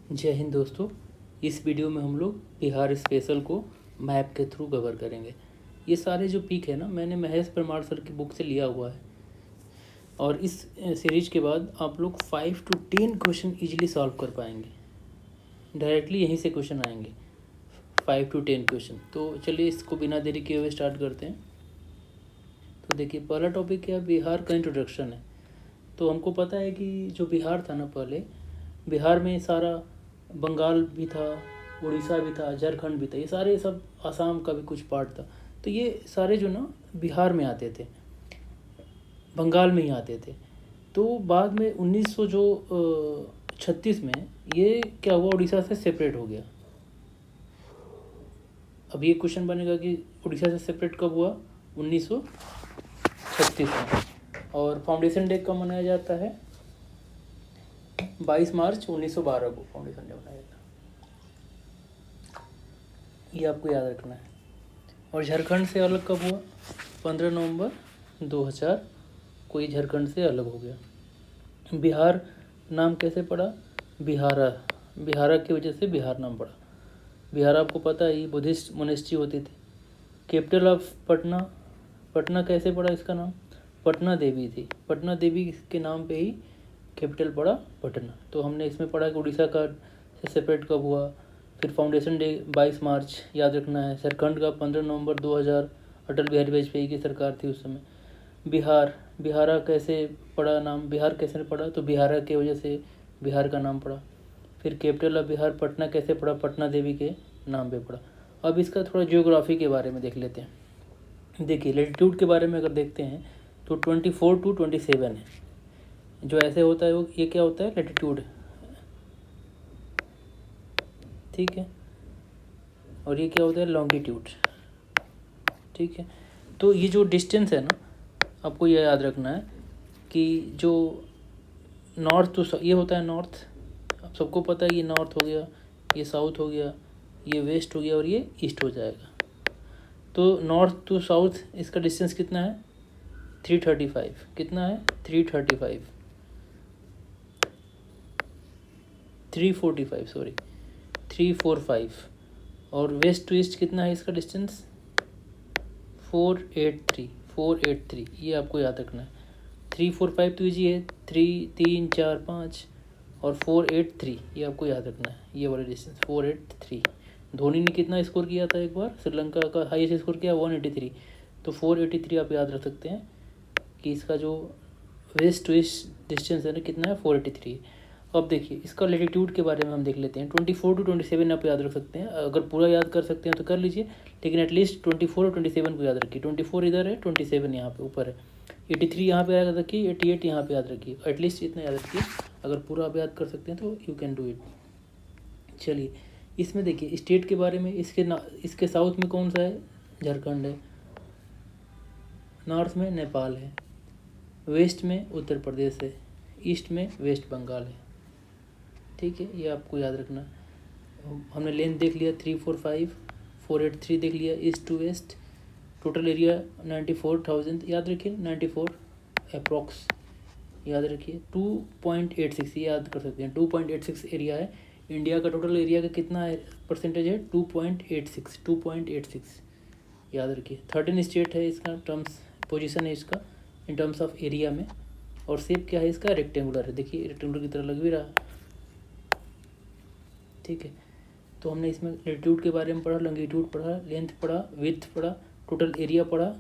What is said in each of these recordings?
जय हिंद दोस्तों। इस वीडियो में हम लोग बिहार स्पेशल को मैप के थ्रू कवर करेंगे। ये सारे जो पिक है ना, मैंने महेश परमार सर की बुक से लिया हुआ है। और इस सीरीज के बाद आप लोग 5 to 10 क्वेश्चन इजीली सॉल्व कर पाएंगे। डायरेक्टली यहीं से क्वेश्चन आएंगे 5 to 10 क्वेश्चन। तो चलिए इसको बिना देरी किए हुए स्टार्ट करते हैं। तो देखिए, पहला टॉपिक क्या है, बिहार का इंट्रोडक्शन है। तो हमको पता है कि जो बिहार था ना, पहले बिहार में सारा बंगाल भी था, उड़ीसा भी था, झारखंड भी था, ये सारे सब, आसाम का भी कुछ पार्ट था। तो ये सारे जो ना बिहार में आते थे, बंगाल में ही आते थे। तो बाद में 1936 में ये क्या हुआ, उड़ीसा से सेपरेट हो गया। अब ये क्वेश्चन बनेगा कि उड़ीसा से सेपरेट कब हुआ, 1936 में। और फाउंडेशन डे कब मनाया जाता है, 22 मार्च 1912 को फाउंडेशन डे मनाया जाता है। ये आपको याद रखना है। और झारखंड से अलग कब हुआ, 15 नवंबर 2000 को ये झारखंड से अलग हो गया। बिहार नाम कैसे पड़ा, बिहारा की वजह से बिहार नाम पड़ा। बिहार आपको पता है, ये बुद्धिस्ट मोनेस्ट्री होती थी। कैपिटल ऑफ पटना कैसे पड़ा, इसका नाम पटना देवी थी। पटना देवी के नाम पे ही कैपिटल पड़ा पटना। तो हमने इसमें पढ़ा कि उड़ीसा का से सेपरेट कब हुआ। फिर फाउंडेशन डे 22 मार्च याद रखना है। झारखंड का 15 नवंबर 2000, अटल बिहारी वाजपेयी की सरकार थी उस समय। बिहारा कैसे पड़ा नाम, बिहार कैसे पड़ा, तो बिहारा की वजह से बिहार का नाम पड़ा। फिर कैपिटल ऑफ बिहार पटना कैसे पड़ा, पटना देवी के नाम पे पड़ा। अब इसका थोड़ा जियोग्राफी के बारे में देख लेते हैं। देखिए, लैटिट्यूड के बारे में अगर देखते हैं तो 24 to 27 है। जो ऐसे होता है वो, ये क्या होता है, लैटिट्यूड, ठीक है। और ये क्या होता है, लॉन्गिट्यूड, ठीक है। तो ये जो डिस्टेंस है ना, आपको ये याद रखना है कि जो नॉर्थ टू, ये होता है नॉर्थ, आप सबको पता है, ये नॉर्थ हो गया, ये साउथ हो गया, ये वेस्ट हो गया, और ये ईस्ट हो जाएगा। तो नॉर्थ टू साउथ इसका डिस्टेंस कितना है, 335। कितना है, 335, 345 सॉरी, 345। और वेस्ट टू ईस्ट कितना है इसका डिस्टेंस, 483। ये आपको याद रखना है। 345 तो ईजी है, 3 3 4 5 और 483, ये आपको याद रखना है। ये वाला डिस्टेंस 483। धोनी ने कितना स्कोर किया था एक बार, श्रीलंका का हाईएस्ट स्कोर किया 183। तो 483 आप याद रख सकते हैं कि इसका जो वेस्ट टू ईस्ट डिस्टेंस है ना, कितना है, 483। अब देखिए, इसका लैटिट्यूड के बारे में हम देख लेते हैं। 24 to 27 आप याद रख सकते हैं। अगर पूरा याद कर सकते हैं तो कर लीजिए, लेकिन एटलीस्ट 24 और 27 को याद रखिए। 24 इधर है, 27 यहाँ पे ऊपर है, 83 यहाँ पे याद रखिए, 88 यहाँ पे याद रखिए। एटलीस्ट इतना याद रखिए। अगर पूरा आप याद कर सकते हैं तो यू कैन डू इट। चलिए, इसमें देखिए स्टेट के बारे में, इसके साउथ में कौन सा है, झारखंड है। नॉर्थ में नेपाल है, वेस्ट में उत्तर प्रदेश है, ईस्ट में वेस्ट बंगाल है, ठीक है। ये आपको याद रखना। हमने लेंथ देख लिया 345, 483 देख लिया, east to west. Total area 94,000 याद रखिए, 94 अप्रॉक्स याद रखिए। 2.86 ये याद कर सकते हैं, 2.86 एरिया है। इंडिया का टोटल एरिया का कितना है, परसेंटेज है, 2.86 याद रखिए। 13 स्टेट है इसका, टर्म्स पोजीशन है इसका इन टर्म्स ऑफ एरिया में। और शेप क्या है इसका, रेक्टेंगुलर है। देखिए रेक्टेंगुलर की तरह लग भी रहा, ठीक है। तो हमने इसमें लैटिट्यूड के बारे में पढ़ा, लॉन्गिट्यूड पढ़ा, लेंथ पढ़ा, विड्थ पढ़ा, टोटल एरिया पढ़ा,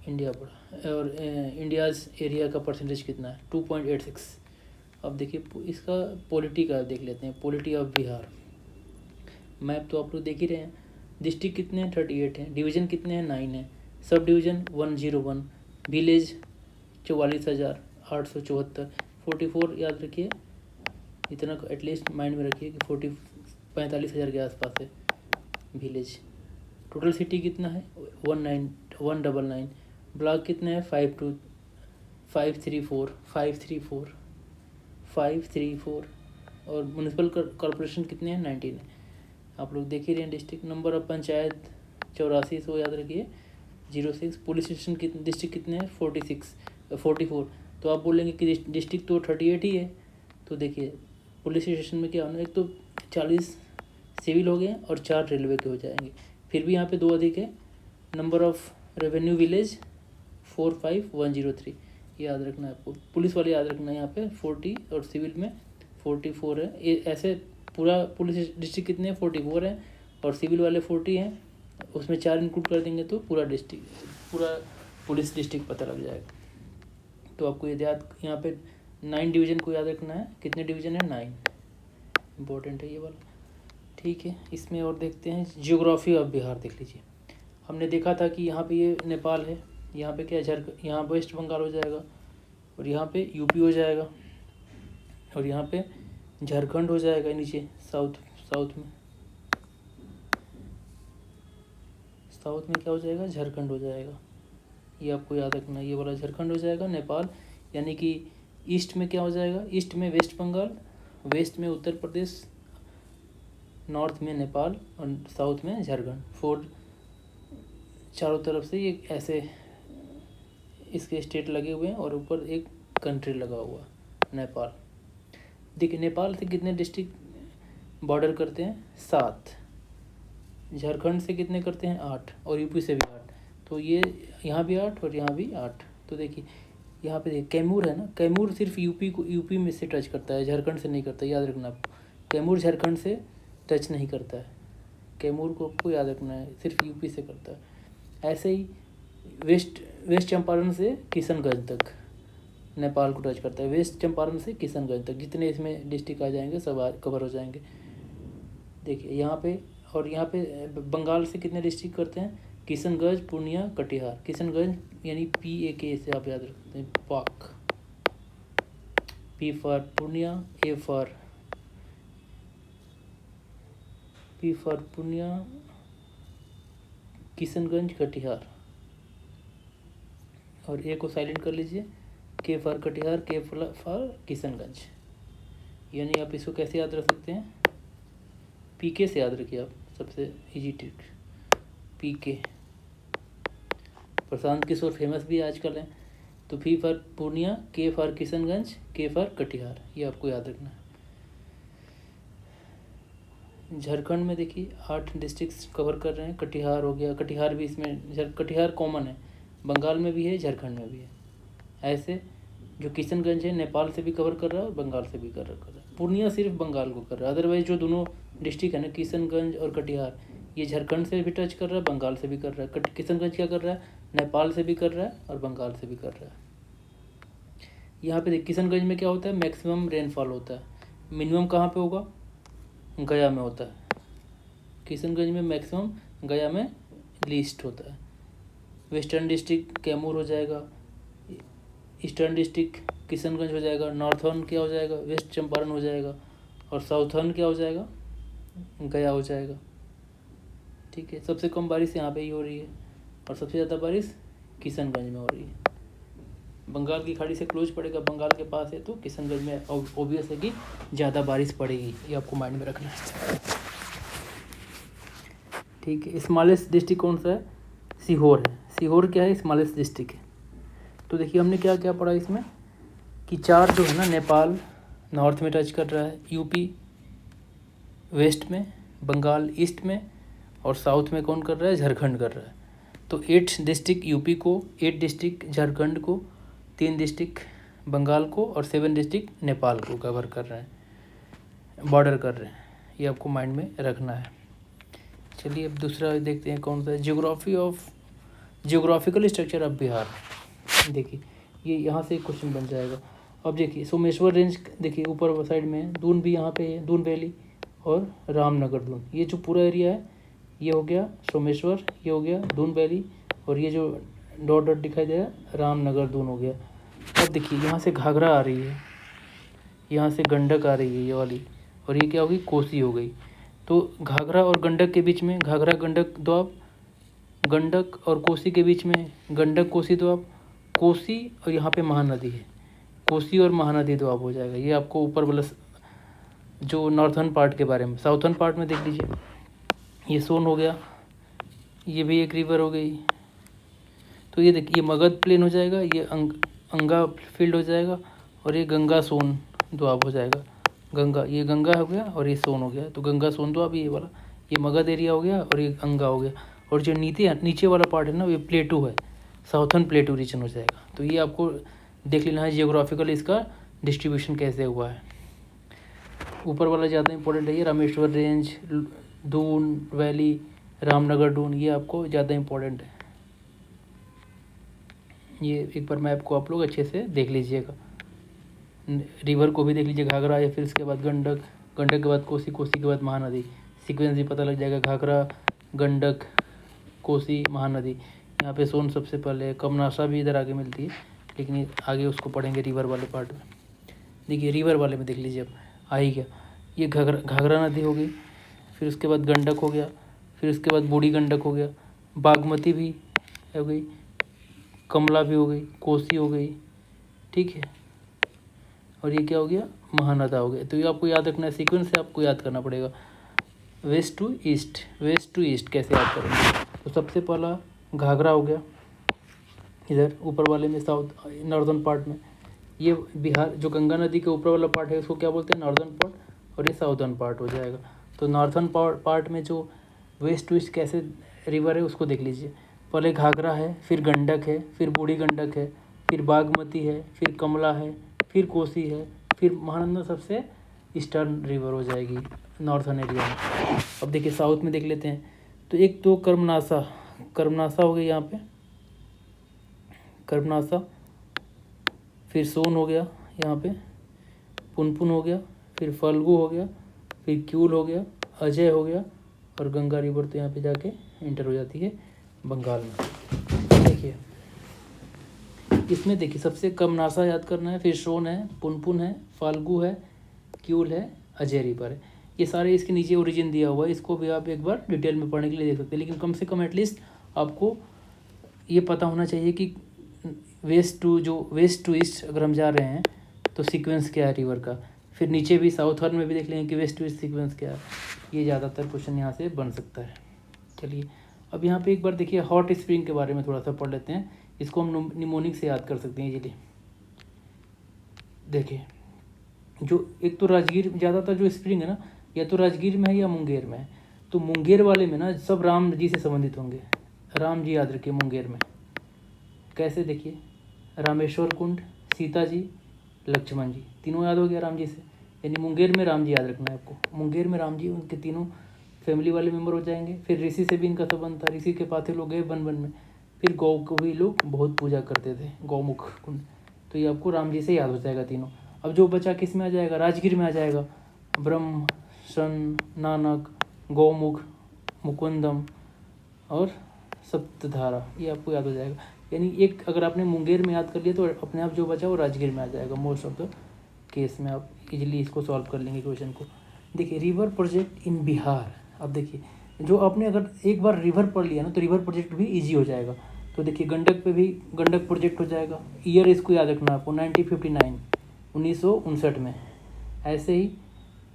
इंडिया पढ़ा, और इंडियाज़ एरिया का परसेंटेज कितना है, 2.86। अब देखिए इसका पॉलिटी का देख लेते हैं, पॉलिटी ऑफ बिहार। मैप तो आप लोग देख ही रहे हैं। डिस्ट्रिक्ट कितने हैं, 38 हैं। डिवीज़न कितने हैं, 9 हैं। Sub division 101। विलेज 44,874। 44 याद रखिए, इतना एटलीस्ट माइंड में रखिए कि 45,000 के आसपास है विलेज। टोटल सिटी कितना है, 199। ब्लॉक कितने हैं, 534। और म्यूनसिपल कॉरपोरेशन कितने हैं, 19 है। आप लोग देख ही रहे हैं। डिस्ट्रिक्ट नंबर ऑफ पंचायत 84, सो याद रखिए, 06। पुलिस स्टेशन कितने, डिस्ट्रिक्ट कितने हैं, 44। तो आप बोलेंगे कि डिस्ट्रिक्ट तो 38 ही है। तो देखिए पुलिस स्टेशन में क्या होना, एक तो 40 सिविल हो गए और 4 रेलवे के हो जाएंगे। फिर भी यहाँ पे 2 अधिक है। नंबर ऑफ रेवेन्यू विलेज 45103 याद रखना है आपको। पुलिस वाले याद रखना है, यहाँ पे 40 और सिविल में 44 है। ये ऐसे पूरा पुलिस डिस्ट्रिक्ट कितने हैं, 44 है, और सिविल वाले 40 हैं, उसमें 4 इंक्लूड कर देंगे तो पूरा डिस्ट्रिक्ट, पूरा पुलिस डिस्ट्रिक्ट पता लग जाएगा। तो आपको ये याद, यहाँ पे 9 डिवीज़न को याद रखना है। कितने डिवीज़न है, 9, इम्पोर्टेंट है ये वाला। ठीक है, इसमें और देखते हैं जियोग्राफी ऑफ बिहार। देख लीजिए, हमने देखा था कि यहाँ पे ये नेपाल है, यहाँ पे क्या यहाँ वेस्ट बंगाल हो जाएगा, और यहाँ पे यूपी हो जाएगा, और यहाँ पे झारखंड हो जाएगा नीचे साउथ में क्या हो जाएगा, झारखंड हो जाएगा। ये आपको याद रखना है, ये वाला झारखंड हो जाएगा। नेपाल यानी कि ईस्ट में क्या हो जाएगा, ईस्ट में वेस्ट बंगाल, वेस्ट में उत्तर प्रदेश, नॉर्थ में नेपाल और साउथ में झारखंड। 4 चारों तरफ से ये ऐसे इसके स्टेट लगे हुए हैं, और ऊपर एक कंट्री लगा हुआ नेपाल। देखिए, नेपाल से कितने डिस्ट्रिक्ट बॉर्डर करते हैं, 7। झारखंड से कितने करते हैं, 8, और यूपी से भी 8। तो ये यहाँ भी 8 और यहाँ भी 8। तो देखिए यहाँ पे देखिए कैमूर है ना, कैमूर सिर्फ यूपी में से टच करता है, झारखंड से नहीं करता। याद रखना आपको, कैमूर झारखंड से टच नहीं करता है। कैमूर को आपको याद रखना है, सिर्फ यूपी से करता है। ऐसे ही वेस्ट चंपारण से किशनगंज तक नेपाल को टच करता है। वेस्ट चंपारण से किशनगंज तक जितने इसमें डिस्ट्रिक्ट आ जाएंगे सब कवर हो जाएंगे। देखिए यहाँ पे, और यहाँ पे बंगाल से कितने डिस्ट्रिक्ट करते हैं, किशनगंज, पूर्णिया, कटिहार। किशनगंज यानी PAK से आप याद रखते हैं, पाक, P for Purnia, P for Purnia, Kishanganj, Katihar, और A को साइलेंट कर लीजिए, K for Katihar, K for Kishanganj. यानी आप इसको कैसे याद रख सकते हैं, PK से याद रखिए आप, सबसे easy trick PK। Prashant Kishor famous भी आजकल हैं। तो P for Purnia, K for Kishanganj, K for Katihar, ये आपको याद रखना है। झारखंड में देखिए 8 डिस्ट्रिक्ट्स कवर कर रहे हैं। कटिहार हो गया, कटिहार भी इसमें, कटिहार कॉमन है, बंगाल में भी है, झारखंड में भी है। ऐसे जो किशनगंज है नेपाल से भी कवर कर रहा है और बंगाल से भी कर रहा है। पूर्णिया सिर्फ बंगाल को कर रहा है, अदरवाइज जो दोनों डिस्ट्रिक्ट है ना, किशनगंज और कटिहार, ये झारखंड से भी टच कर रहा है, बंगाल से भी कर रहा है। किशनगंज क्या कर रहा है, नेपाल से भी कर रहा है और बंगाल से भी कर रहा है। यहाँ पे किशनगंज में क्या होता है, मैक्सिमम रेनफॉल होता है। मिनिमम कहाँ पे होगा, गया में होता है। किशनगंज में मैक्सिमम, गया में लीस्ट होता है। वेस्टर्न डिस्ट्रिक्ट कैमूर हो जाएगा, ईस्टर्न डिस्ट्रिक्ट किशनगंज हो जाएगा, नॉर्थर्न क्या हो जाएगा, वेस्ट चंपारण हो जाएगा, और साउथर्न क्या हो जाएगा, गया हो जाएगा। ठीक है, सबसे कम बारिश यहाँ पे ही हो रही है, और सबसे ज़्यादा बारिश किशनगंज में हो रही है। बंगाल की खाड़ी से क्लोज पड़ेगा, बंगाल के पास है, तो किशनगंज में ऑब्वियस है कि ज़्यादा बारिश पड़ेगी, ये आपको माइंड में रखना है। ठीक है, स्मॉलेस्ट डिस्ट्रिक्ट कौन सा है, सीहोर है। सीहोर क्या है, स्मॉलेस्ट डिस्ट्रिक्ट है। तो देखिए हमने क्या क्या पढ़ा इसमें, कि 4 जो है ना, नेपाल नॉर्थ में टच कर रहा है, यूपी वेस्ट में, बंगाल ईस्ट में, और साउथ में कौन कर रहा है, झारखंड कर रहा है। तो 8 डिस्ट्रिक्ट यूपी को, 8 डिस्ट्रिक्ट झारखंड को, 3 डिस्ट्रिक्ट बंगाल को, और 7 डिस्ट्रिक्ट नेपाल को कवर कर रहे हैं, बॉर्डर कर रहे हैं। ये आपको माइंड में रखना है। चलिए अब दूसरा देखते हैं कौन सा है, जियोग्राफिकल स्ट्रक्चर ऑफ बिहार। देखिए ये यहाँ से क्वेश्चन बन जाएगा। अब देखिए सोमेश्वर रेंज, देखिए ऊपर साइड में दून भी यहाँ पे है, दून वैली और रामनगर दून, ये जो पूरा एरिया है ये हो गया सोमेश्वर, ये हो गया दून वैली, और ये जो डॉट डॉट दिखाई दे रहा है रामनगर दून हो गया। अब देखिए यहाँ से घाघरा आ रही है, यहाँ से गंडक आ रही है ये वाली, और ये क्या होगी, कोसी हो गई। तो घाघरा और गंडक के बीच में घाघरा गंडक दोआब, गंडक और कोसी के बीच में गंडक कोसी दोआब, कोसी और यहाँ पे महानदी है, कोसी और महानदी दोआब हो जाएगा। ये आपको ऊपर वाला जो नॉर्थर्न पार्ट के बारे में, साउथर्न पार्ट में देख लीजिए, ये सोन हो गया, ये भी एक रिवर हो गई। तो ये देखिए मगध प्लेन हो जाएगा, ये अंगा फील्ड हो जाएगा, और ये गंगा सोन दोआब हो जाएगा। गंगा, ये गंगा हो गया और ये सोन हो गया। तो गंगा सोन तो अभी ये वाला, ये मगध एरिया हो गया और ये गंगा हो गया। और जो नीचे वाला पार्ट है ना, ये प्लेटू है, साउथर्न प्लेटू रीजन हो जाएगा। तो ये आपको देख लेना है जियोग्राफिकल इसका डिस्ट्रीब्यूशन कैसे हुआ है। ऊपर वाला ज़्यादा इंपॉर्टेंट है, ये रामेश्वर रेंज, दून वैली, रामनगर डून, ये आपको ज़्यादा इंपॉर्टेंट है। ये एक बार मैप को आप लोग अच्छे से देख लीजिएगा। रिवर को भी देख लीजिए, घाघरा, या फिर उसके बाद गंडक, गंडक के बाद कोसी, कोसी के बाद महानदी, सीक्वेंस भी पता लग जाएगा। घाघरा, गंडक, कोसी, महानदी। यहाँ पे सोन सबसे पहले है, कमनासा भी इधर आगे मिलती है, लेकिन आगे उसको पढ़ेंगे रिवर वाले पार्ट में। देखिए रिवर वाले में देख लीजिए अब आ ही गया। ये घाघरा नदी हो गई, फिर उसके बाद गंडक हो गया, फिर उसके बाद बूढ़ी गंडक हो गया, बागमती भी हो गई, कमला भी हो गई, कोसी हो गई, ठीक है। और ये क्या हो गया, महानदा हो गया। तो ये आपको याद रखना है, सीक्वेंस से आपको याद करना पड़ेगा। West to east, west to east कैसे याद करेंगे। तो सबसे पहला घाघरा हो गया इधर ऊपर वाले में, साउथ नॉर्दर्न पार्ट में। ये बिहार जो गंगा नदी के ऊपर वाला पार्ट है उसको क्या बोलते हैं, नॉर्दर्न पार्ट, और ये साउदर्न पार्ट हो जाएगा। तो नॉर्थर्न पार्ट में जो वेस्ट टू ईस्ट कैसे रिवर है उसको देख लीजिए। पहले घाघरा है, फिर गंडक है, फिर बूढ़ी गंडक है, फिर बागमती है, फिर कमला है, फिर कोसी है, फिर महानंदा सबसे ईस्टर्न रिवर हो जाएगी नॉर्थर्न एरिया में। अब देखिए साउथ में देख लेते हैं। तो एक तो कर्मनासा, कर्मनासा हो गई यहाँ पे, कर्मनासा, फिर सोन हो गया यहाँ पे, पुनपुन हो गया, फिर फल्गु हो गया, फिर क्यूल हो गया, अजय हो गया, और गंगा रिवर तो यहाँ पे जाके इंटर हो जाती है बंगाल में। देखिए इसमें देखिए सबसे कम नासा याद करना है, फिर सोन है, पुनपुन है, फाल्गु है, क्यूल है, अजय रिवर है। ये सारे इसके नीचे ओरिजिन दिया हुआ है, इसको भी आप एक बार डिटेल में पढ़ने के लिए देख सकते हैं। लेकिन कम से कम एटलीस्ट आपको ये पता होना चाहिए कि वेस्ट टू ईस्ट अगर हम जा रहे हैं तो सीक्वेंस क्या है रिवर का। फिर नीचे भी साउथर्न में भी देख लेंगे कि वेस्ट टू ईस्ट सीक्वेंस क्या है। ये ज़्यादातर क्वेश्चन यहाँ से बन सकता है। चलिए अब यहाँ पे एक बार देखिए हॉट स्प्रिंग के बारे में थोड़ा सा पढ़ लेते हैं। इसको हम निमोनिक से याद कर सकते हैं इजीली। देखिए जो एक तो राजगीर, ज़्यादातर जो स्प्रिंग है ना, या तो राजगीर में है या मुंगेर में है। तो मुंगेर वाले में ना सब राम जी से संबंधित होंगे। राम जी याद रखिए मुंगेर में। कैसे, देखिए रामेश्वर कुंड, सीता जी, लक्ष्मण जी, तीनों याद हो गया राम जी से। यानी मुंगेर में राम जी याद रखना है आपको। मुंगेर में राम जी, उनके तीनों फैमिली वाले मेंबर हो जाएंगे। फिर ऋषि से भी इनका संबंध था, ऋषि के पाथे लोग गए वन वन में। फिर गौ को भी लोग बहुत पूजा करते थे, गौमुख कुंड। तो ये आपको राम जी से याद हो जाएगा तीनों। अब जो बचा किस में आ जाएगा, राजगीर में आ जाएगा। ब्रह्म, सन, नानक, गौमुख, मुकुंदम और सप्तधारा, ये आपको याद हो जाएगा। यानी एक अगर आपने मुंगेर में याद कर लिया तो अपने आप जो बचा वो राजगीर में आ जाएगा। मोस्ट ऑफ द केस में आप इजीली इसको सॉल्व कर लेंगे क्वेश्चन को। देखिए रिवर प्रोजेक्ट इन बिहार। अब देखिए जो आपने अगर एक बार रिवर पढ़ लिया ना तो रिवर प्रोजेक्ट भी इजी हो जाएगा। तो देखिए गंडक पे भी गंडक प्रोजेक्ट हो जाएगा। ईयर इसको याद रखना आपको 1959, 1959 में। ऐसे ही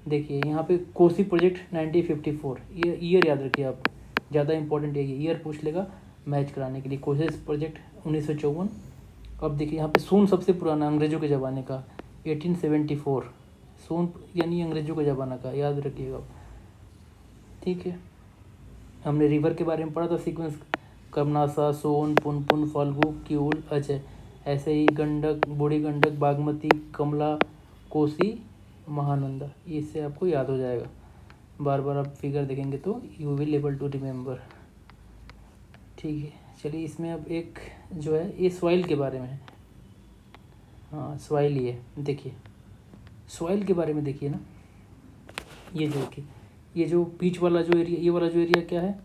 देखिए यहाँ पे कोसी प्रोजेक्ट 1954, ये ईयर याद रखिए आप, ज़्यादा इंपॉर्टेंट है ये, ईयर पूछ लेगा मैच कराने के लिए। कोसी प्रोजेक्ट 1954। अब देखिए यहाँ पे सोन सबसे पुराना अंग्रेजों के ज़माने का 1874, सोन यानी अंग्रेजों के ज़माना का, याद रखिएगा। ठीक है, हमने रिवर के बारे में पढ़ा था सीक्वेंस, कर्मनासा, सोन, पुनपुन, फाल्गु, क्यूल, अजय। ऐसे ही गंडक, बूढ़ी गंडक, बागमती, कमला, कोसी, महानंदा, इससे आपको याद हो जाएगा। बार बार आप फिगर देखेंगे तो you will able to remember. ठीक है, चलिए इसमें अब एक जो है ये सॉइल के बारे में है। हाँ सॉइल, ये देखिए सॉइल के बारे में देखिए ना, ये जो देखिए ये जो बीच वाला जो एरिया, ये वाला जो एरिया क्या है,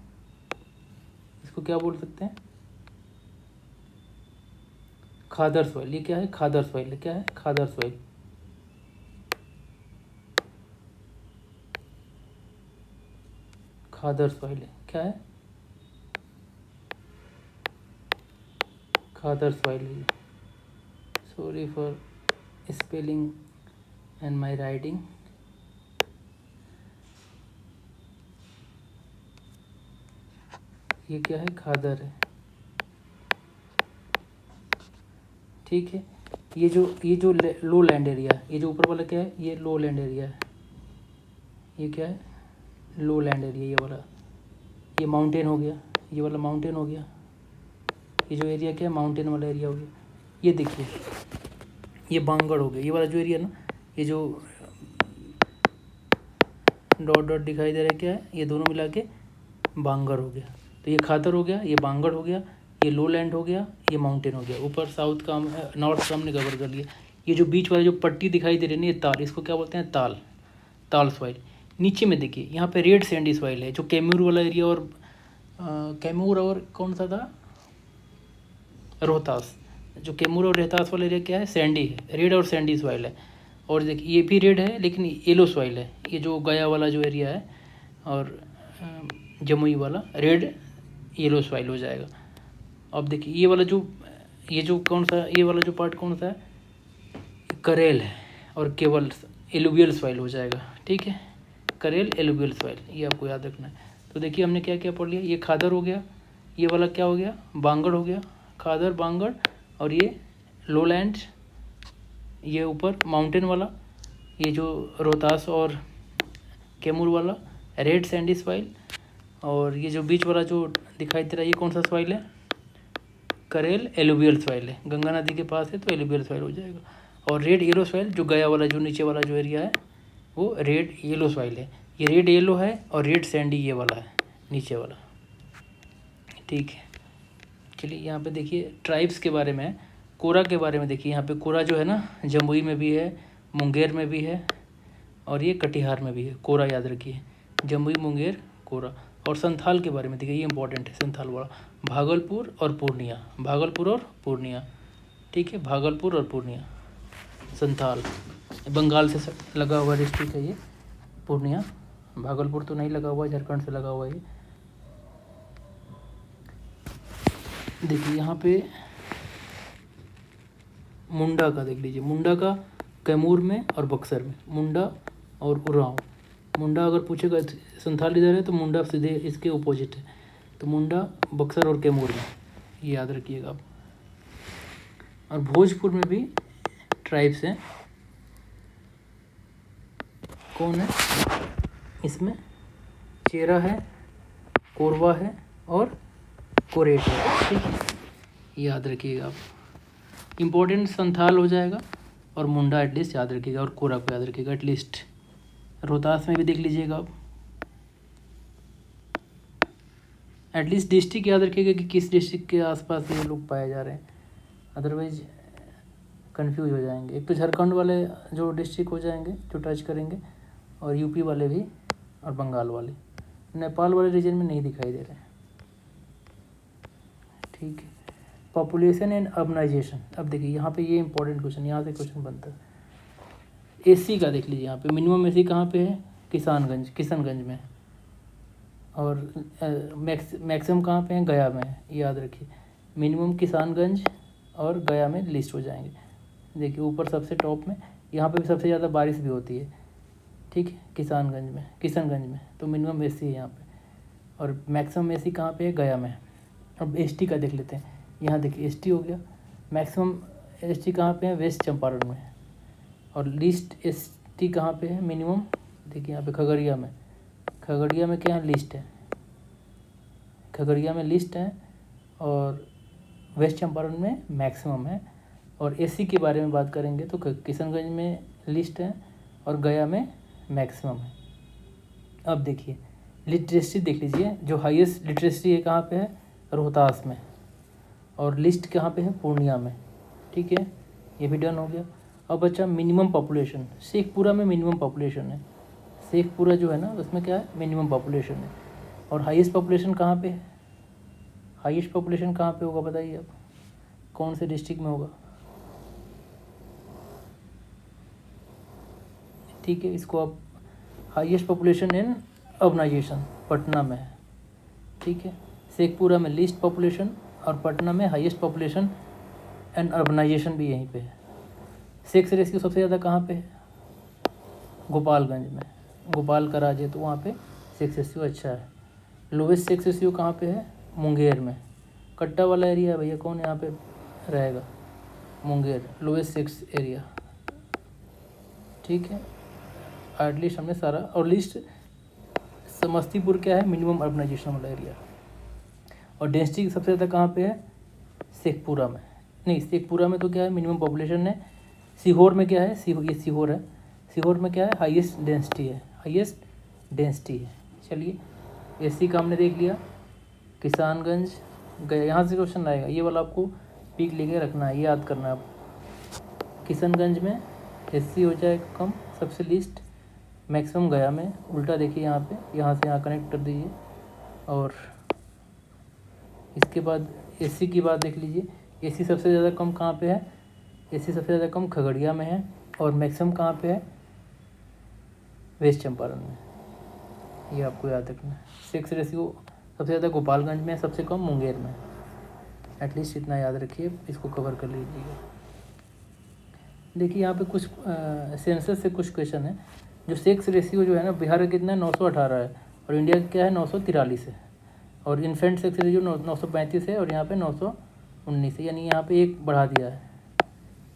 इसको क्या बोल सकते हैं, खादर सॉइल। ये क्या है, खादर सॉइल। क्या है, खादर सॉइल। खादर सॉइल क्या है, khadar soil. Sorry for spelling and my writing. ये क्या है, खादर है। ठीक है, ये जो लो लैंड एरिया है, ये जो ऊपर वाला क्या है, ये लो लैंड एरिया है। ये क्या है, लो लैंड एरिया। ये वाला, ये माउंटेन हो गया, ये वाला माउंटेन हो गया। ये जो एरिया क्या है, माउंटेन वाला एरिया हो गया। ये देखिए, ये बांगड़ हो गया। ये वाला जो एरिया ना, ये जो डॉट डॉट दिखाई दे रहा है क्या है, ये दोनों मिला के बांगड़ हो गया। तो ये खातर हो गया, ये बांगड़ हो गया, ये लो लैंड हो गया, ये माउंटेन हो गया। ऊपर साउथ का नॉर्थ का हमने कवर कर लिया। ये जो बीच वाला जो पट्टी दिखाई दे रही है ना, ये ताल, इसको क्या बोलते हैं, ताल सॉइल। नीचे में देखिए, यहाँ पे रेड सैंडी सॉइल है, जो कैमूर वाला एरिया और कैमूर और कौन सा था, रोहतास। जो कैमूर और रोहतास वाला एरिया क्या है, सैंडी है, रेड और सैंडी सॉइल है। और देखिए ये भी रेड है लेकिन येलो सॉइल है। ये जो गया वाला जो एरिया है और जमुई वाला रेड येलो सॉइल हो जाएगा। अब देखिए ये वाला जो, ये जो कौन सा, ये वाला जो पार्ट कौन सा है, करेल है और केवल एलुवियल सॉइल हो जाएगा। ठीक है, करेल एलुवियल सॉइल, ये आपको याद रखना है। तो देखिए हमने क्या क्या पढ़ लिया। ये खादर हो गया, ये वाला क्या हो गया, बांगड़ हो गया, खादर बांगड़, और ये लोलैंड, ये ऊपर माउंटेन वाला, ये जो रोहतास और कैमूर वाला रेड सैंडी सॉइल, और ये जो बीच वाला जो दिखाई दे रहा है, ये कौन सा सॉइल है, करेल एलुवियल सॉइल है, गंगा नदी के पास है तो एलुवियल सॉइल हो जाएगा। और रेड येलो सॉइल जो गया वाला जो नीचे वाला जो एरिया है, वो रेड येलो सॉइल है। ये रेड येलो है और रेड सैंडी ये वाला है नीचे वाला। ठीक है, चलिए यहाँ पे देखिए ट्राइब्स के बारे में, कोरा के बारे में देखिए। यहाँ पे कोरा जो है ना, जमुई में भी है, मुंगेर में भी है, और ये कटिहार में भी है। कोरा याद रखिए, जमुई, मुंगेर, कोरा। और संथाल के बारे में देखिए, ये इंपॉर्टेंट है संथाल वाला, भागलपुर और पूर्णिया, भागलपुर और पूर्णिया। ठीक है, भागलपुर और पूर्णिया, संथाल बंगाल से लगा हुआ डिस्ट्रिक्ट है ये पूर्णिया। भागलपुर तो नहीं लगा हुआ, झारखंड से लगा हुआ है ये। देखिए यहाँ पे मुंडा का देख लीजिए, मुंडा का कैमूर में और बक्सर में, मुंडा और उरांव। मुंडा अगर पूछेगा संथाल इधर है तो मुंडा सीधे इसके अपोजिट है। तो मुंडा बक्सर और कैमूर में, ये याद रखिएगा आप। और भोजपुर में भी ट्राइब्स हैं। कौन है इसमें, चेरा है, कोरवा है और कोरेट है। ठीक है, याद रखिएगा आप। इम्पोर्टेंट संथाल हो जाएगा और मुंडा एटलीस्ट याद रखिएगा, और कोरा को याद रखिएगा एटलीस्ट। रोहतास में भी देख लीजिएगा आप, एटलीस्ट डिस्ट्रिक्ट याद रखिएगा कि किस डिस्ट्रिक्ट के आसपास ये लोग पाए जा रहे हैं, अदरवाइज कंफ्यूज हो जाएंगे। एक तो झारखंड वाले जो डिस्ट्रिक्ट हो जाएंगे जो टच करेंगे, और यूपी वाले भी, और बंगाल वाले। नेपाल वाले रीजन में नहीं दिखाई दे रहे हैं। ठीक है, पॉपुलेशन एंड अर्बनाइजेशन। अब देखिए यहाँ पे ये इंपॉर्टेंट क्वेश्चन, यहाँ से क्वेश्चन बनता है। एसी का देख लीजिए, यहाँ पे मिनिमम एसी कहाँ पे है, किशनगंज में, और मैक्सिमम कहाँ पे है, गया में है। याद रखिए, मिनिमम किशनगंज और गया में लिस्ट हो जाएंगे। देखिए ऊपर सबसे टॉप में, यहाँ पे भी सबसे ज़्यादा बारिश भी होती है। ठीक है, किशनगंज में तो मिनिमम एसी है यहाँ पे, और मैक्सिमम एसी कहाँ पे है, गया में। अब एसटी का देख लेते हैं। यहाँ देखिए एसटी हो गया, मैक्सिमम एसटी कहाँ पे है, वेस्ट चंपारण में। और लिस्ट एसटी कहाँ पे है, मिनिमम देखिए यहाँ पे खगड़िया में क्या है, लिस्ट है, खगड़िया में लिस्ट है, और वेस्ट चंपारण में मैक्सिमम है। और एसी के बारे में बात करेंगे तो किशनगंज में लिस्ट है और गया में मैक्सिमम है। अब देखिए लिटरेसी देख लीजिए, जो हाईएस्ट लिटरेसी है कहाँ पे है, रोहतास में, और लिस्ट कहाँ पे है, पूर्णिया में। ठीक है, ये भी डन हो गया। अब बच्चा मिनिमम पॉपुलेशन, शेखपुरा में मिनिमम पॉपुलेशन है। शेखपुरा जो है ना, उसमें क्या है, मिनिमम पॉपुलेशन है। और हाईएस्ट पॉपुलेशन कहाँ पे है, हाईएस्ट पॉपुलेशन कहाँ पे होगा बताइए आप, कौन से डिस्ट्रिक्ट में होगा। ठीक है, इसको आप highest population in urbanization Patna में है। ठीक है, शेखपुरा में लीस्ट पॉपुलेशन और पटना में हाईएस्ट पॉपुलेशन एंड अर्बनाइजेशन भी यहीं पे है। सेक्स रेशियो सबसे ज़्यादा कहाँ पे है, गोपालगंज में, गोपाल का राज है तो वहाँ पे सेक्स रेशियो अच्छा है। लोवेस्ट सेक्स रेशियो कहाँ पे है, मुंगेर में। कट्टा वाला एरिया है भैया, कौन यहाँ पे रहेगा, मुंगेर लोएस्ट सेक्स एरिया, ठीक है। एटलीस्ट हमने सारा, और लिस्ट समस्तीपुर क्या है, मिनिमम अर्बनाइजेशन वाला एरिया। और डेंसिटी सबसे ज़्यादा कहाँ पे है, शेखपुरा में, नहीं शेखपुरा में तो क्या है मिनिमम पॉपुलेशन है। सीहोर में क्या है, ये सीहोर है, सीहोर में क्या है हाईएस्ट डेंसिटी है, हाईएस्ट डेंसिटी है। चलिए एससी का हमने देख लिया। किसानगंज गया, यहाँ से क्वेश्चन आएगा, ये वाला आपको पीक लेके रखना है, याद करना है आप। किशनगंज में एससी हो जाएगा कम, सबसे लिस्ट मैक्सिमम गया में। उल्टा देखिए यहाँ पे, यहाँ से यहाँ कनेक्ट कर दीजिए। और इसके बाद एससी की बात देख लीजिए, एससी सबसे ज़्यादा कम कहाँ पे है, एससी सबसे ज़्यादा कम खगड़िया में है, और मैक्सिमम कहाँ पे है, वेस्ट चंपारण में। ये आपको याद रखना है। सेक्स रेशियो सबसे ज़्यादा गोपालगंज में, सबसे कम मुंगेर में। एटलीस्ट इतना याद रखिए, इसको कवर कर लीजिएगा। देखिए यहाँ पे कुछ सेंसस से कुछ क्वेश्चन है। जो सेक्स रेशियो जो है ना, बिहार का कितना है 918 है, और इंडिया का क्या है 943 है। और इन्फेंट सेक्स रेशियो 935 है, और यहाँ पे 919 है, यानी यहाँ पे एक बढ़ा दिया है।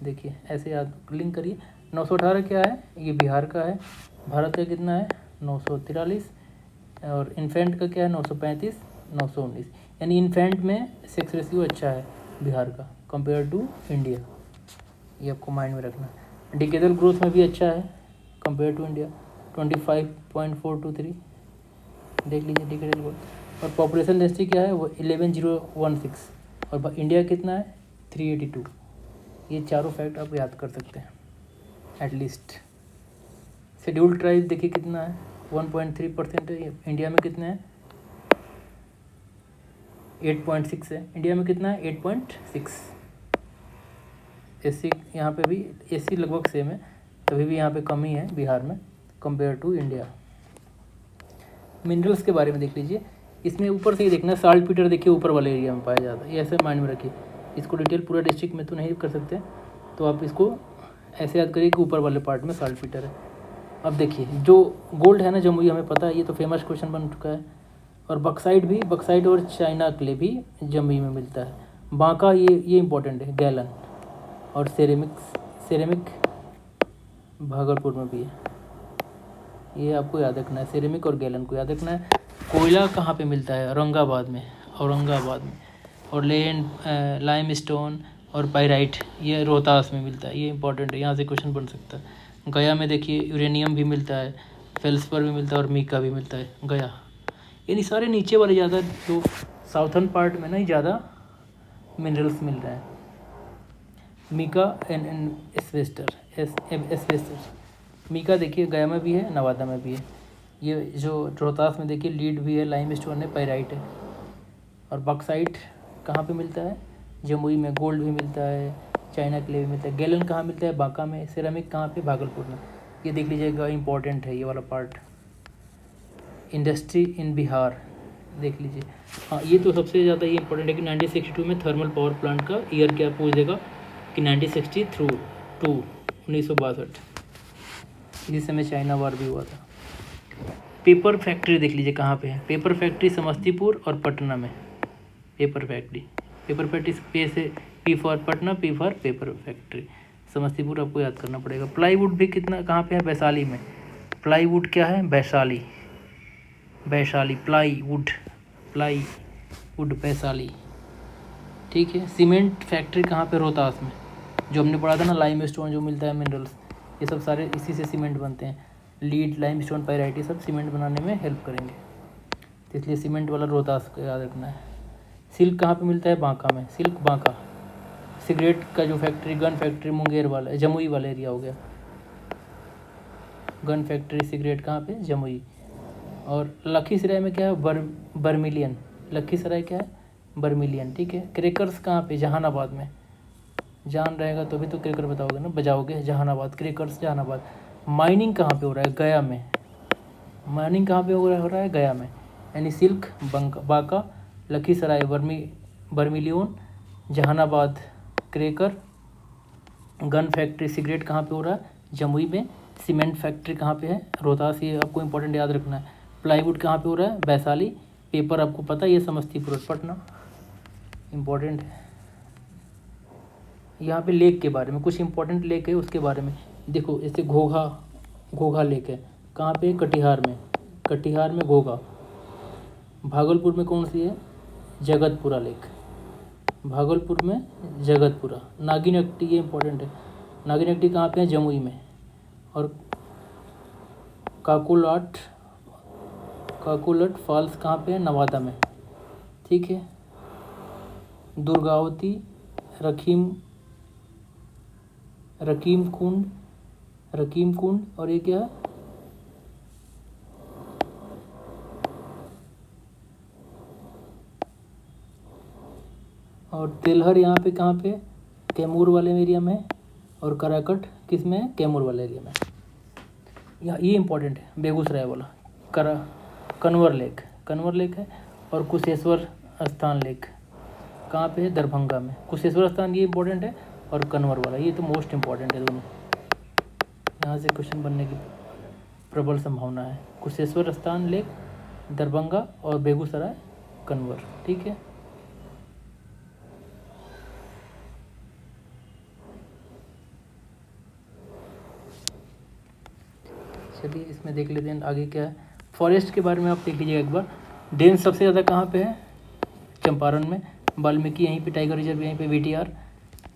देखिए ऐसे याद लिंक करिए। 918 क्या है, ये बिहार का है। भारत का कितना है 943, और इन्फेंट का क्या है 935, 919, यानी इन्फेंट में सेक्स रेशियो अच्छा है बिहार का कंपेयर टू इंडिया। ये आपको माइंड में रखना है। डिकेडल ग्रोथ में भी अच्छा है कंपेयर टू इंडिया, 25.423 देख लीजिए डिकेडल ग्रोथ। और पॉपुलेशन डेंसिटी क्या है वो 11016, और इंडिया कितना है 382। ये चारों फैक्ट आप याद कर सकते हैं एटलीस्ट। शेड्यूल्ड ट्राइब देखिए कितना है 1.3% है, इंडिया में कितना है 8.6 है, इंडिया में कितना है 8.6। एससी यहाँ पे भी, एससी लगभग सेम है, तभी भी यहाँ पे कमी है बिहार में कंपेयर टू इंडिया। मिनरल्स के बारे में देख लीजिए, इसमें ऊपर से ही देखना, साल्ट पीटर देखिए ऊपर वाले एरिया में पाया जाता है, ये ऐसे माइंड में रखिए। इसको डिटेल पूरा डिस्ट्रिक्ट में तो नहीं कर सकते, तो आप इसको ऐसे याद करिए कि ऊपर वाले पार्ट में साल्ट पीटर है। अब देखिए जो गोल्ड है ना जमुई, हमें पता है, ये तो फेमस क्वेश्चन बन चुका है। और बक्साइड भी, बक्साइड और चाइना क्ले भी जमुई में मिलता है। बांका ये इंपॉर्टेंट है, गैलन। और सेरेमिक भागलपुर में भी है, ये आपको याद रखना है, सेरेमिक और गैलन को याद रखना है। कोयला कहाँ पे मिलता है, औरंगाबाद में, और लाइम स्टोन और पाइराइट ये रोहतास में मिलता है, ये इंपॉर्टेंट है, यहाँ से क्वेश्चन बन सकता है। गया में देखिए यूरेनियम भी मिलता है, फेल्सपर भी मिलता है, और मीका भी मिलता है गया। यानी सारे नीचे वाले ज़्यादा, जो साउथर्न पार्ट में ना ही ज़्यादा मिनरल्स मिल रहे हैं। मीका एंड एस्बेस्टर, मीका देखिए गया में भी है, नवादा में भी है। ये जो रोहतास में देखिए लीड भी है, लाइम स्टोन है, पाइराइट है। और बॉक्साइट कहाँ पे मिलता है, जमुई में। गोल्ड भी मिलता है, चाइना क्ले भी मिलता है। गैलन कहाँ मिलता है, बांका में। सिरेमिक कहाँ पे, भागलपुर में। ये देख लीजिएगा, इंपॉर्टेंट है ये वाला पार्ट। इंडस्ट्री इन बिहार देख लीजिए। हाँ ये तो सबसे ज़्यादा ये इंपॉर्टेंट है कि 1962 में थर्मल पावर प्लांट का ईयर क्या पूछ देगा कि 1962 इस समय चाइना वार भी हुआ था। पेपर फैक्ट्री देख लीजिए कहाँ पे है, पेपर फैक्ट्री समस्तीपुर और पटना में। पेपर फैक्ट्री पे से P for Patna, P for paper factory. Samastipur आपको याद करना पड़ेगा। प्लाईवुड भी कितना कहाँ पे है, वैशाली में। प्लाईवुड क्या है, वैशाली, प्लाईवुड वैशाली, ठीक है। सीमेंट फैक्ट्री कहाँ पे, रोहतास में। जो हमने पढ़ा था ना लाइम स्टोन जो मिलता है, मिनरल्स, ये सब सारे इसी से सीमेंट बनते हैं। लीड, लाइम स्टोन, पाइराइट, सब सीमेंट बनाने में हेल्प करेंगे, तो इसलिए सीमेंट वाला रोहतास को याद रखना है। सिल्क कहाँ पे मिलता है, बांका में। सिल्क बांका। सिगरेट का जो फैक्ट्री, गन फैक्ट्री मुंगेर वाला, जमुई वाला एरिया हो गया। गन फैक्ट्री सिगरेट कहाँ पे, जमुई। और लखीसराय में क्या है, बर्मिलियन। लखीसराय क्या है, बर्मिलियन, ठीक है। क्रेकर्स कहाँ पे, जहानाबाद में। जान रहेगा तो भी तो क्रेकर बताओगे ना, बजाओगे। जहानाबाद, क्रेकर्स जहानाबाद। माइनिंग कहाँ पे हो रहा है, गया में। माइनिंग कहाँ पे हो रहा है, गया में। यानी silk Banka, Lakhisarai vermilion, Jehanabad cracker, gun factory cigarette कहाँ पे हो रहा है, जमुई में। सीमेंट फैक्ट्री कहाँ पे है, रोहतास, ये आपको इंपॉर्टेंट याद रखना है। प्लाईवुड कहाँ पे हो रहा है, वैशाली। पेपर आपको पता है, ये समस्तीपुर, पटना, इंपॉर्टेंट है। यहाँ पे लेक के बारे में, कुछ इंपॉर्टेंट लेक है उसके बारे में देखो। जैसे घोघा लेक है, कहाँ पे? कटिहार में घोघा। भागलपुर में कौन सी है? जगतपुरा लेक, भागलपुर में जगतपुरा। नागिनट्टी, ये इंपॉर्टेंट है, नागिनट्टी कहाँ पे है? जमुई में। और काकोलट फॉल्स कहाँ पे है? नवादा में, ठीक है। दुर्गावती, रकीम कुंड और ये क्या है? और तेलहर यहाँ पे कहाँ पे? कैमूर वाले एरिया में। और कराकट किस में है? कैमूर वाले एरिया में। ये इंपॉर्टेंट है, बेगूसराय वाला। कन्वर लेक है। और कुशेश्वर स्थान लेक कहाँ पे है? दरभंगा में। कुशेश्वर स्थान ये इंपॉर्टेंट है, और कन्वर वाला ये तो मोस्ट इंपॉर्टेंट है दोनों। यहाँ से क्वेश्चन बनने की प्रबल संभावना है। कुशेश्वर स्थान लेक दरभंगा और बेगूसराय कन्वर, ठीक है। चलिए इसमें देख लेते हैं आगे क्या है। फॉरेस्ट के बारे में आप देख लीजिएगा एक बार। डेंस सबसे ज़्यादा कहाँ पे है? चंपारण में। वाल्मीकि यहीं पे, टाइगर रिजर्व यहीं पे, VTR,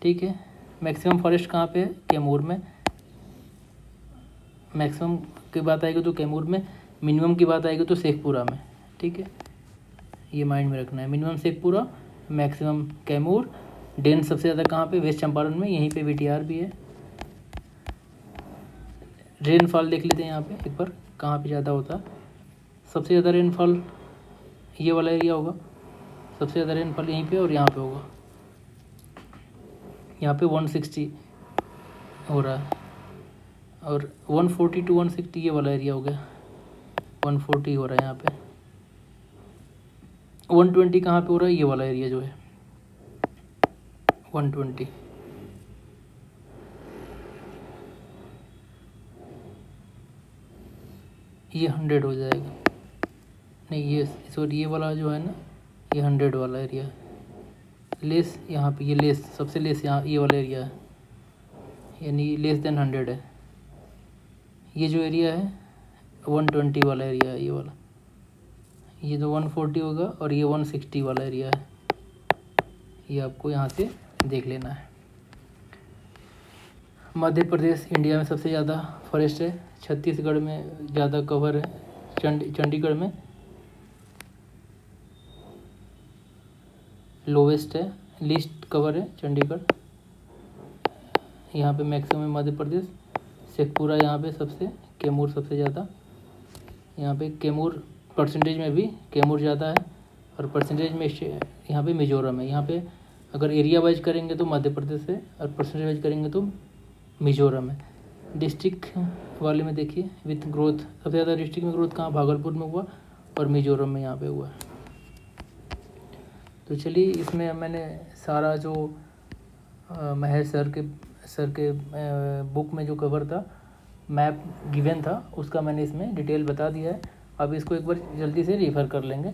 ठीक है। मैक्सिमम फॉरेस्ट कहाँ पे है? कैमूर में। मैक्सिमम की बात आएगी तो कैमूर में, मिनिमम की बात आएगी तो शेखपुरा में, ठीक है। ये माइंड में रखना है, minimum Sheikhpura, maximum Kaimur. Dense सबसे ज़्यादा कहाँ पे? वेस्ट चंपारण में, यहीं पे VTR भी है। रेनफॉल देख लेते हैं यहाँ पे एक बार, कहाँ पे ज़्यादा होता है। सबसे ज़्यादा रेनफॉल ये वाला एरिया होगा, सबसे ज़्यादा रेनफॉल यहीं पे और यहाँ पे होगा। यहाँ पे 160 हो रहा है, और 140 to 160 ये वाला एरिया हो गया। 140 हो रहा है यहाँ पे। 120 कहाँ पे हो रहा है? ये वाला एरिया जो है 120। ये 100 हो जाएगा, नहीं ये सॉरी, ये वाला जो है ना, ये 100 वाला एरिया है। लेस यहाँ पे, ये लेस, सबसे लेस यहाँ ये वाला एरिया है, यानी लेस देन 100 है। ये जो एरिया है 120 वाला एरिया है, ये वाला। ये जो 140 होगा, और ये 160 वाला एरिया है। ये आपको यहाँ से देख लेना है। मध्य प्रदेश इंडिया में सबसे ज़्यादा फॉरेस्ट है। छत्तीसगढ़ में ज़्यादा कवर है। चंडीगढ़ में लोवेस्ट है, लीस्ट कवर है चंडीगढ़। यहाँ पे मैक्सिमम मध्य प्रदेश। शेखपुरा यहाँ पे सबसे, कैमूर सबसे ज़्यादा। यहाँ पे कैमूर परसेंटेज में भी कैमूर ज़्यादा है, और परसेंटेज में यहाँ पे मिजोरम है। यहाँ पे अगर एरिया वाइज करेंगे तो मध्य प्रदेश है, और परसेंटेज वाइज करेंगे तो मिजोरम है। डिस्ट्रिक्ट वाले में देखिए विथ ग्रोथ, सबसे ज़्यादा डिस्ट्रिक्ट में ग्रोथ कहाँ? भागलपुर में हुआ, और मिजोरम में यहाँ पे हुआ। तो चलिए इसमें मैंने सारा जो महेश सर के बुक में जो कवर था, मैप गिवन था, उसका मैंने इसमें डिटेल बता दिया है। अब इसको एक बार जल्दी से रेफर कर लेंगे।